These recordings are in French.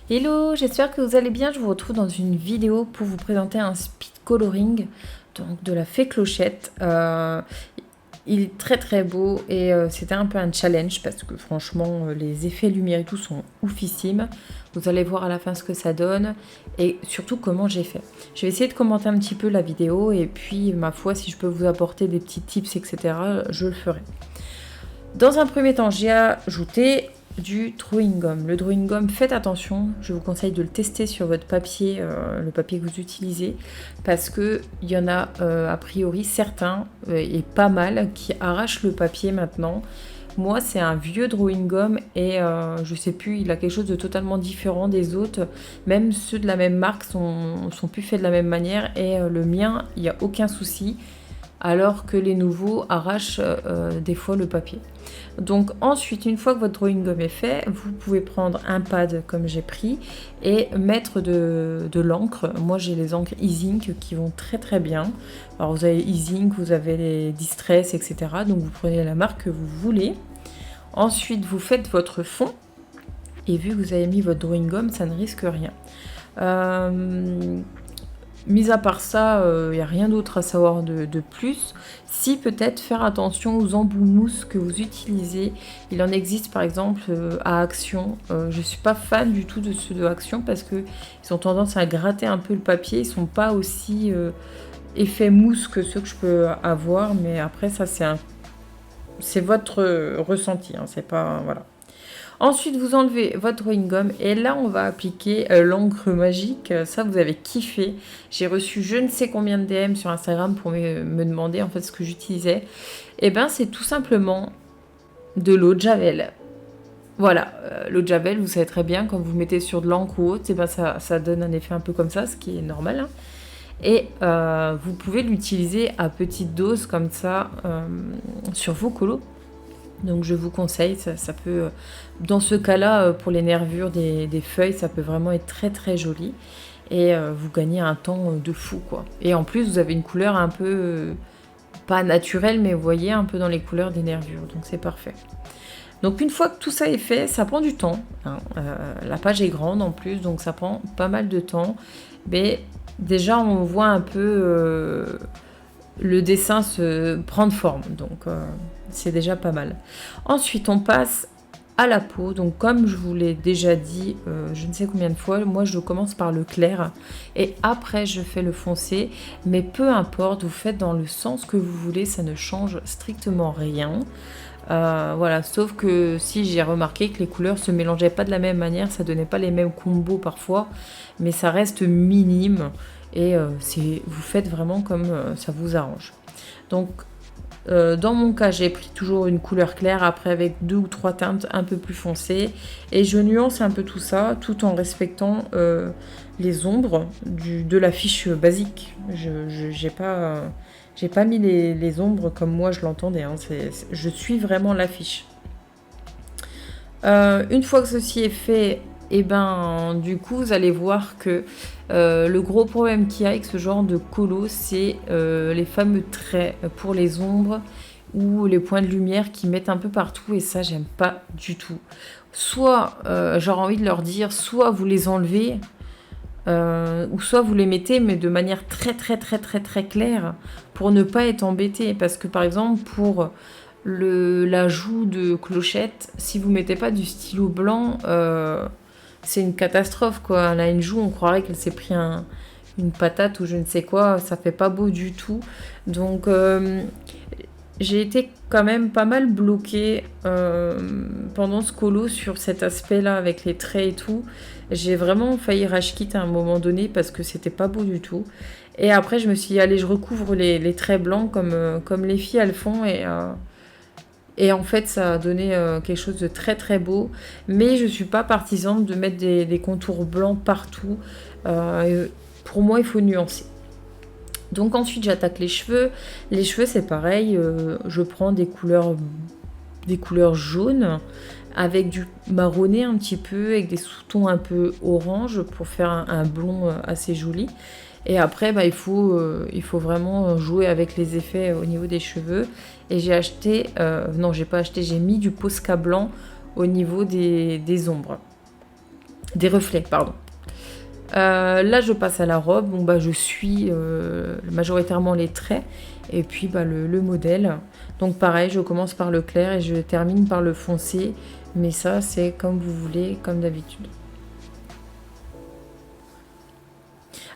Hello, j'espère que vous allez bien. Je vous retrouve dans une vidéo pour vous présenter un speed coloring donc de la fée Clochette. Il est très très beau et c'était un peu un challenge parce que franchement les effets lumière et tout sont oufissimes. Vous allez voir à la fin ce que ça donne et surtout comment j'ai fait. Je vais essayer de commenter un petit peu la vidéo et puis ma foi si je peux vous apporter des petits tips etc. je le ferai. Dans un premier temps j'ai ajouté du drawing gum. Le drawing gum, faites attention, je vous conseille de le tester sur votre papier, le papier que vous utilisez, parce que il y en a a priori certains, et pas mal, qui arrachent le papier maintenant. Moi, c'est un vieux drawing gum et je sais plus, il a quelque chose de totalement différent des autres. Même ceux de la même marque sont plus faits de la même manière et le mien, il n'y a aucun souci, alors que les nouveaux arrachent des fois le papier. Donc ensuite, une fois que votre drawing gum est fait, vous pouvez prendre un pad comme j'ai pris et mettre de l'encre. Moi j'ai les encres E-Ink qui vont très très bien. Alors vous avez E-Ink, vous avez les Distress, etc. Donc vous prenez la marque que vous voulez. Ensuite vous faites votre fond et vu que vous avez mis votre drawing gum, ça ne risque rien. Mis à part ça, il n'y a rien d'autre à savoir de plus. Si peut-être faire attention aux embouts mousse que vous utilisez. Il en existe par exemple à Action. Je ne suis pas fan du tout de ceux de Action parce qu'ils ont tendance à gratter un peu le papier. Ils ne sont pas aussi effet mousse que ceux que je peux avoir. Mais après ça c'est votre ressenti. Hein, c'est pas... Voilà. Ensuite, vous enlevez votre drawing gum et là, on va appliquer l'encre magique. Ça, vous avez kiffé. J'ai reçu je ne sais combien de DM sur Instagram pour me demander en fait ce que j'utilisais. Et ben, c'est tout simplement de l'eau de Javel. Voilà, l'eau de Javel, vous savez très bien, quand vous mettez sur de l'encre ou autre, et ben ça donne un effet un peu comme ça, ce qui est normal. Hein. Et vous pouvez l'utiliser à petite dose comme ça sur vos colos. Donc je vous conseille, ça peut, dans ce cas-là, pour les nervures des feuilles, ça peut vraiment être très très joli. Et vous gagnez un temps de fou, quoi. Et en plus, vous avez une couleur un peu, pas naturelle, mais vous voyez, un peu dans les couleurs des nervures. Donc c'est parfait. Donc une fois que tout ça est fait, ça prend du temps. Hein. La page est grande en plus, donc ça prend pas mal de temps. Mais déjà, on voit un peu le dessin se prendre forme. Donc c'est déjà pas mal. Ensuite, on passe à la peau. Donc comme je vous l'ai déjà dit, je ne sais combien de fois, moi je commence par le clair et après je fais le foncé. Mais peu importe, vous faites dans le sens que vous voulez, ça ne change strictement rien. Voilà, sauf que si j'ai remarqué que les couleurs se mélangeaient pas de la même manière, ça donnait pas les mêmes combos parfois, mais ça reste minime et vous faites vraiment comme ça vous arrange. Donc dans mon cas, j'ai pris toujours une couleur claire, après avec 2 ou 3 teintes un peu plus foncées. Et je nuance un peu tout ça, tout en respectant les ombres de la fiche basique. J'ai pas mis les ombres comme moi je l'entendais. Hein. Je suis vraiment la fiche. Une fois que ceci est fait, et ben du coup vous allez voir que le gros problème qu'il y a avec ce genre de colo, c'est les fameux traits pour les ombres ou les points de lumière qui mettent un peu partout et ça j'aime pas du tout. Soit j'aurais envie de leur dire, soit vous les enlevez ou soit vous les mettez mais de manière très très très très très claire pour ne pas être embêté parce que par exemple pour la joue de Clochette, si vous mettez pas du stylo blanc, c'est une catastrophe quoi. Elle a une joue, on croirait qu'elle s'est pris une patate ou je ne sais quoi, ça fait pas beau du tout. Donc j'ai été quand même pas mal bloquée pendant ce colo sur cet aspect-là avec les traits et tout. J'ai vraiment failli rage quit à un moment donné parce que c'était pas beau du tout. Et après je me suis dit allez je recouvre les traits blancs comme les filles elles font et en fait, ça a donné quelque chose de très très beau. Mais je ne suis pas partisane de mettre des contours blancs partout. Pour moi, il faut nuancer. Donc ensuite, j'attaque les cheveux. Les cheveux, c'est pareil. Je prends des couleurs jaunes avec du marronné un petit peu, avec des sous-tons un peu orange pour faire un blond assez joli. Et après, il faut vraiment jouer avec les effets au niveau des cheveux. Et j'ai acheté, non, j'ai pas acheté, j'ai mis du Posca blanc au niveau des ombres. des reflets, pardon. Là, je passe à la robe. Bon, bah, je suis majoritairement les traits et puis bah, le modèle. Donc, pareil, je commence par le clair et je termine par le foncé. Mais ça, c'est comme vous voulez, comme d'habitude.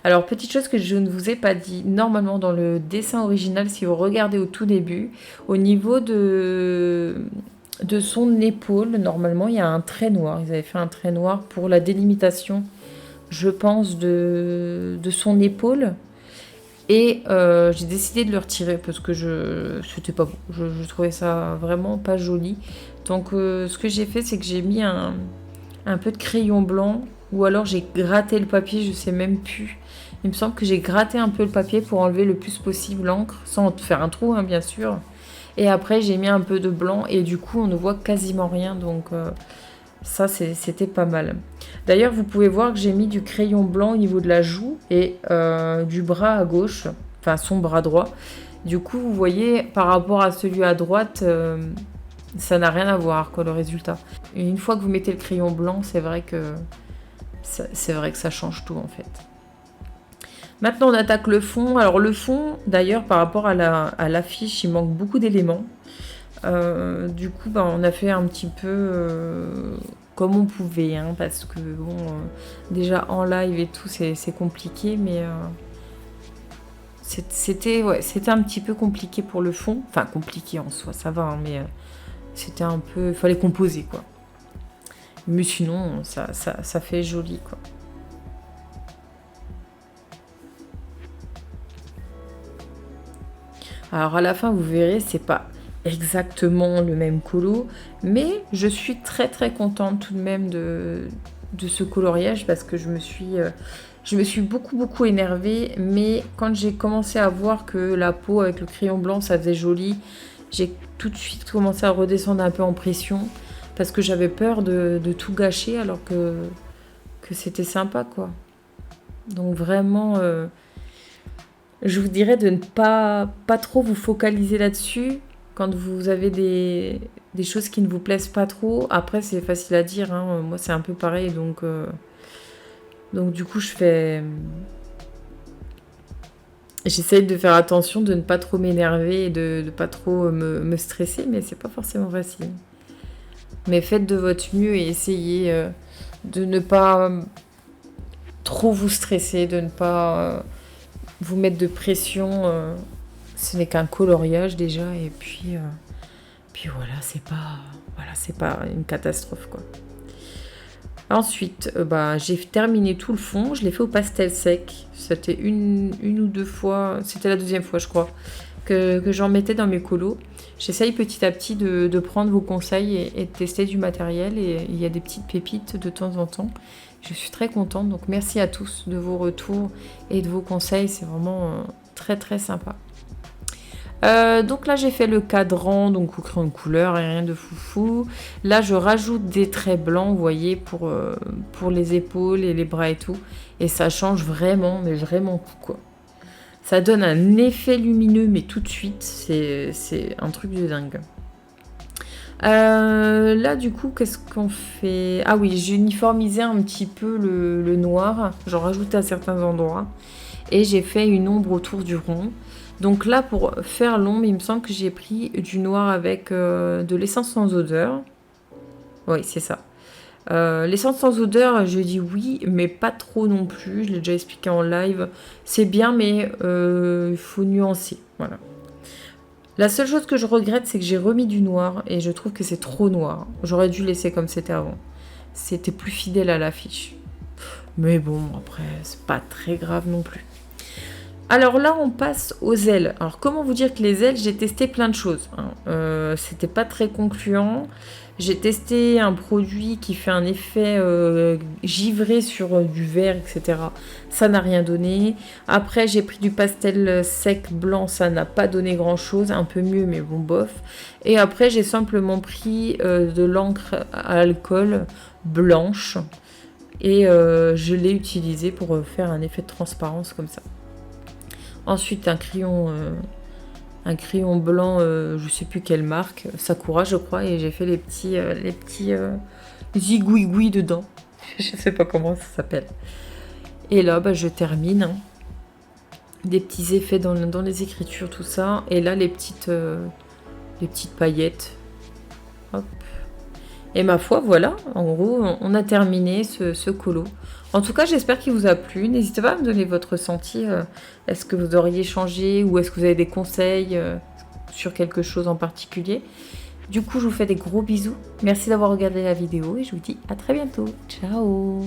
Alors, petite chose que je ne vous ai pas dit, normalement dans le dessin original, si vous regardez au tout début, au niveau de son épaule, normalement, il y a un trait noir. Ils avaient fait un trait noir pour la délimitation, je pense, de son épaule. Et j'ai décidé de le retirer parce que c'était pas beau. Je trouvais ça vraiment pas joli. Donc, ce que j'ai fait, c'est que j'ai mis un peu de crayon blanc ou alors j'ai gratté le papier, je sais même plus. Il me semble que j'ai gratté un peu le papier pour enlever le plus possible l'encre, sans faire un trou, hein, bien sûr. Et après, j'ai mis un peu de blanc et du coup, on ne voit quasiment rien. Donc, ça, c'était pas mal. D'ailleurs, vous pouvez voir que j'ai mis du crayon blanc au niveau de la joue et du bras à gauche, enfin son bras droit. Du coup, vous voyez, par rapport à celui à droite, ça n'a rien à voir, quoi, le résultat. Et une fois que vous mettez le crayon blanc, c'est vrai que ça change tout, en fait. Maintenant, on attaque le fond. Alors, le fond, d'ailleurs, par rapport à l'affiche, il manque beaucoup d'éléments. Du coup, bah, on a fait un petit peu comme on pouvait, hein, parce que, bon, déjà en live et tout, c'est compliqué, mais c'était un petit peu compliqué pour le fond. Enfin, compliqué en soi, ça va, hein, mais c'était un peu... Il fallait composer, quoi. Mais sinon, ça fait joli, quoi. Alors à la fin, vous verrez, c'est pas exactement le même colo, mais je suis très très contente tout de même de ce coloriage parce que je me suis beaucoup énervée, mais quand j'ai commencé à voir que la peau avec le crayon blanc, ça faisait joli, j'ai tout de suite commencé à redescendre un peu en pression parce que j'avais peur de tout gâcher alors que c'était sympa, quoi. Donc vraiment... je vous dirais de ne pas trop vous focaliser là-dessus quand vous avez des choses qui ne vous plaisent pas trop. Après, c'est facile à dire, hein. Moi, c'est un peu pareil. Donc du coup, j'essaye de faire attention, de ne pas trop m'énerver et de ne pas trop me stresser, mais c'est pas forcément facile. Mais faites de votre mieux et essayez de ne pas trop vous stresser, de ne pas... vous mettre de pression, ce n'est qu'un coloriage déjà, et puis voilà, c'est pas une catastrophe, quoi. Ensuite, bah, j'ai terminé tout le fond, je l'ai fait au pastel sec. C'était une ou deux fois, c'était la deuxième fois, je crois, que j'en mettais dans mes colos. J'essaye petit à petit de prendre vos conseils et de tester du matériel, et il y a des petites pépites de temps en temps. Je suis très contente, donc merci à tous de vos retours et de vos conseils, c'est vraiment très très sympa. Donc là j'ai fait le cadran, donc au crayon de couleur et rien de foufou. Là je rajoute des traits blancs, vous voyez, pour les épaules et les bras et tout. Et ça change vraiment, mais vraiment tout, quoi. Ça donne un effet lumineux, mais tout de suite, c'est un truc de dingue. Là du coup qu'est-ce qu'on fait? Ah oui, j'ai uniformisé un petit peu le noir, j'en rajoutais à certains endroits et j'ai fait une ombre autour du rond. Donc là pour faire l'ombre, il me semble que j'ai pris du noir avec de l'essence sans odeur. Oui, c'est ça. L'essence sans odeur, je dis oui, mais pas trop non plus, je l'ai déjà expliqué en live. C'est bien, mais il faut nuancer, voilà. La seule chose que je regrette, c'est que j'ai remis du noir et je trouve que c'est trop noir. J'aurais dû laisser comme c'était avant. C'était plus fidèle à l'affiche. Mais bon, après, c'est pas très grave non plus. Alors là, on passe aux ailes. Alors, comment vous dire que les ailes, j'ai testé plein de choses, hein. C'était pas très concluant. J'ai testé un produit qui fait un effet givré sur du verre, etc. Ça n'a rien donné. Après, j'ai pris du pastel sec blanc. Ça n'a pas donné grand-chose. Un peu mieux, mais bon, bof. Et après, j'ai simplement pris de l'encre à alcool blanche. Et je l'ai utilisé pour faire un effet de transparence comme ça. Ensuite, un crayon blanc, je sais plus quelle marque, Sakura je crois, et j'ai fait les petits zigouigouis dedans. Je sais pas comment ça s'appelle. Et là, bah, je termine. Hein. Des petits effets dans les écritures, tout ça. Et là, les petites paillettes. Hop. Et ma foi, voilà, en gros, on a terminé ce colo. En tout cas, j'espère qu'il vous a plu. N'hésitez pas à me donner votre ressenti. Est-ce que vous auriez changé ou est-ce que vous avez des conseils sur quelque chose en particulier? Du coup, je vous fais des gros bisous. Merci d'avoir regardé la vidéo et je vous dis à très bientôt. Ciao!